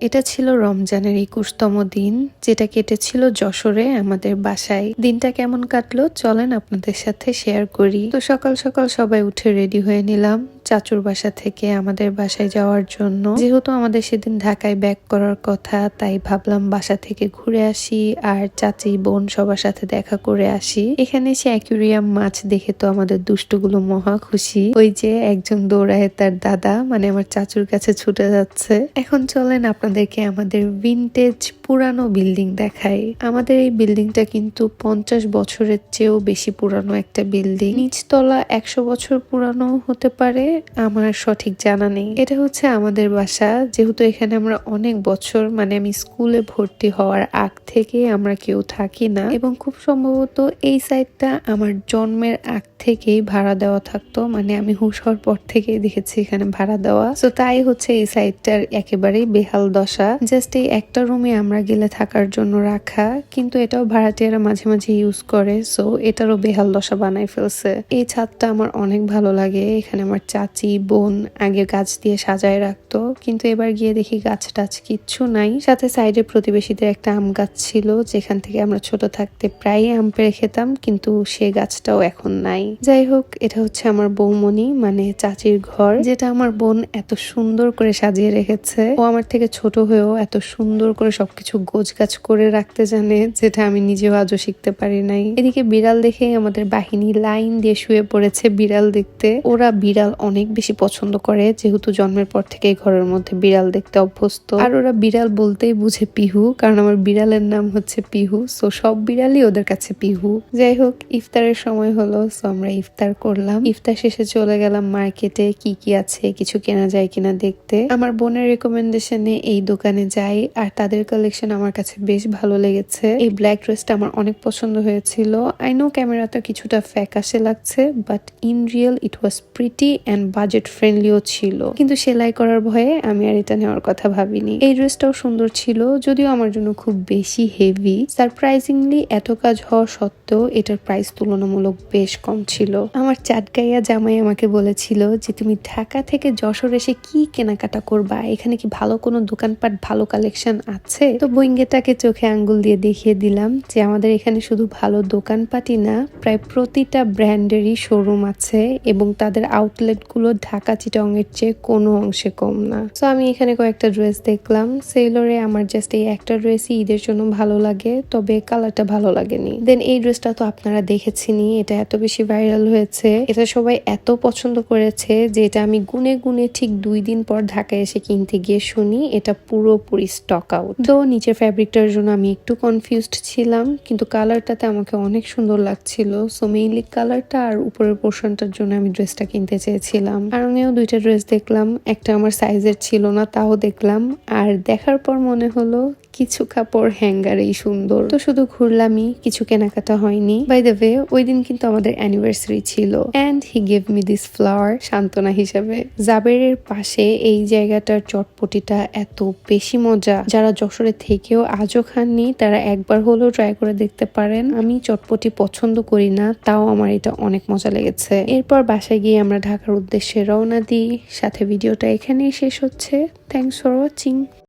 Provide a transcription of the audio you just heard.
এটা ছিল রমজানের 21তম দিন, যেটা কেটেছিল যশোরে আমাদের বাসায়। দিনটা কেমন কাটলো চলেন আপনাদের সাথে শেয়ার করি। তো সকাল সকাল সবাই উঠে রেডি হয়ে নিলাম চাচুর বাসা থেকে আমাদের বাসায় যাওয়ার জন্য। যেহেতু আমাদের সেদিন ঢাকায় ব্যাক করার কথা, তাই ভাবলাম বাসা থেকে ঘুরে আসি আর চাচি বোন সবার সাথে দেখা করে আসি। এখানে এসে অ্যাকুরিয়াম মাছ দেখে তো আমাদের দুষ্টুগুলো মহা খুশি। ওই যে একজন দৌড়ায় তার দাদা মানে আমার চাচুর কাছে ছুটে যাচ্ছে। এখন চলেন আপনাদেরকে আমাদের ভিনটেজ পুরানো বিল্ডিং দেখাই। আমাদের এই বিল্ডিংটা কিন্তু 50 বছরের চেয়েও বেশি পুরানো একটা বিল্ডিং। নিচতলা 100 বছর পুরানো হতে পারে, আমার সঠিক জানা নেই। এটা হচ্ছে আমাদের বাসা। যেহেতু এখানে আমরা অনেক বছর মানে আমি স্কুলে ভর্তি হওয়ার আগ থেকে আমরা কেউ থাকি না, এবং খুব সম্ভবত এই সাইডটা আমার জন্মের আগ থেকেই ভাড়া দেওয়া থাকতো। মানে আমি হুঁশ হওয়ার পর থেকেই দেখেছি এখানে ভাড়া দেওয়া। তো তাই হচ্ছে এই সাইডটার একেবারেই বেহাল দশা। জাস্ট এই একটা রুমে আমরা গেলে থাকার জন্য রাখা, কিন্তু এটাও ভাড়াটিয়ারা মাঝে মাঝে ইউজ করে, সো এটারও বেহাল দশা বানাই ফেলছে। এই ছাদটা আমার অনেক ভালো লাগে। এখানে আমার চাচি বোন আগে গাছ দিয়ে সাজায় রাখতো, কিন্তু এবার গিয়ে দেখি গাছ টাছ কিচ্ছু নাই। সাথে সাইডে প্রতিবেশীদের একটা আম গাছ ছিল, যেখান থেকে আমরা ছোট থাকতে প্রায় আম পেড়ে খেতাম, কিন্তু সে গাছটাও এখন নাই। যাই হোক, এটা হচ্ছে আমার বৌমনি মানে চাচির ঘর, যেটা আমার বোন এত সুন্দর করে সাজিয়ে রেখেছে। ও আমার থেকে ছোট হয়েও এত সুন্দর করে সবকিছু গোছগাছ করে রাখতে জানে, যেটা আমি নিজেও আজও শিখতে পারি নাই। এদিকে বিড়াল দেখে আমাদের বাহিনী লাইন দিয়ে শুয়ে পড়েছে বিড়াল দেখতে। ওরা বিড়াল অনেক বেশি পছন্দ করে, যেহেতু জন্মের পর থেকে ঘরের মধ্যে বিড়াল দেখতে অভ্যস্ত। আর ওরা বিড়াল বলতেই বুঝে পিহু, কারণ আমার বিড়ালের নাম হচ্ছে পিহু, সো সব বিড়ালই ওদের কাছে পিহু। যাই হোক, ইফতারের সময় হলো, সো আমরা ইফতার করলাম। ইফতার শেষে চলে গেলাম মার্কেটে, কি কি আছে কিছু কেনা যায় কিনা দেখতে। আমার বোনের রেকমেন্ডেশনে এই দোকানে যাই, আর তাদের কালেকশন আমার কাছে বেশ ভালো লেগেছে। এই ব্ল্যাক ড্রেসটা আমার অনেক পছন্দ হয়েছিল। আই নো ক্যামেরাতে কিছুটা ফ্যাকাশে লাগছে, but in real it was pretty and budget ফ্রেন্ডলিও ছিল। কিন্তু সেলাই করার ভয়ে আমি আর এটা নেওয়ার কথা ভাবিনি। এই ড্রেসটাও সুন্দর ছিল, যদিও আমার জন্য খুব বেশি হেভি। সারপ্রাইজিংলি এত কাজ হওয়া সত্ত্বেও এটার প্রাইস তুলনামূলক বেশ কম ছিল। আমার চাটগাইয়া জামাই আমাকে বলেছিল যে তুমি ঢাকা থেকে যশোর এসে কি কেনাকাটা করবা, এখানে কি ভালো কোনো দোকানপাট ভালো কালেকশন আছে? তো বইঙ্গেটাকে চোখে আঙ্গুল দিয়ে দেখিয়ে দিলাম যে আমাদের এখানে শুধু ভালো দোকানপাটই না, প্রায় প্রতিটা ব্র্যান্ডেরই শোরুম আছে, এবং তাদের আউটলেট গুলো ঢাকা চিটাংয়ের চেয়ে কোনো অংশে কম না। তো আমি এখানে কয়েকটা ড্রেস দেখলাম সেলরে। আমার জাস্ট এই একটা ড্রেসই ঈদের জন্য ভালো লাগে, তবে কালারটা ভালো লাগেনি। দেন এই ড্রেসটা তো আপনারা দেখেছেনই, এটা এত বেশি ভাইরাল হয়েছে, এটা সবাই এত পছন্দ করেছে যে এটা আমি গুনে গুনে ঠিক 2 দিন পর ঢাকায় এসে কিনতে গিয়ে শুনি এটা পুরোপুরি স্টক আউট। তো নিচের ফ্যাব্রিকটার জন্য আমি একটু কনফিউজড ছিলাম, কিন্তু কালারটাতে আমাকে অনেক সুন্দর লাগছিল, সো মেইনলি কালারটা আর উপরের পোর্শনটার জন্য আমি ড্রেসটা কিনতে চেয়েছিলাম। আরঙেও 2টা ড্রেস দেখলাম, একটা আমার সাইজের ছিল না, তাও দেখলাম। আর দেখার পর মনে হলো কিছু কাপড় হ্যাঙ্গারেই সুন্দর, তো শুধু ঘুরলামই, কিছু কেনাকাটা হয়নি। বাই দ্য ওয়ে, ওই দিন কিন্তু আমাদের অ্যানিভার্সারি ছিল, and he gave me this flower সান্ত্বনা হিসাবে। জাবেরের পাশে এই জায়গাটার চটপটিটা এত বেশি মজা, যারা যশোরে থেকেও আজও খাননি তারা একবার হলেও ট্রাই করে দেখতে পারেন। আমি চটপটি পছন্দ করি না, তাও আমার এটা অনেক মজা লেগেছে। এরপর বাসায় গিয়ে আমরা ঢাকার উদ্দেশ্যে রওনা দিই। সাথে ভিডিওটা এখানেই শেষ হচ্ছে। Thanks for watching.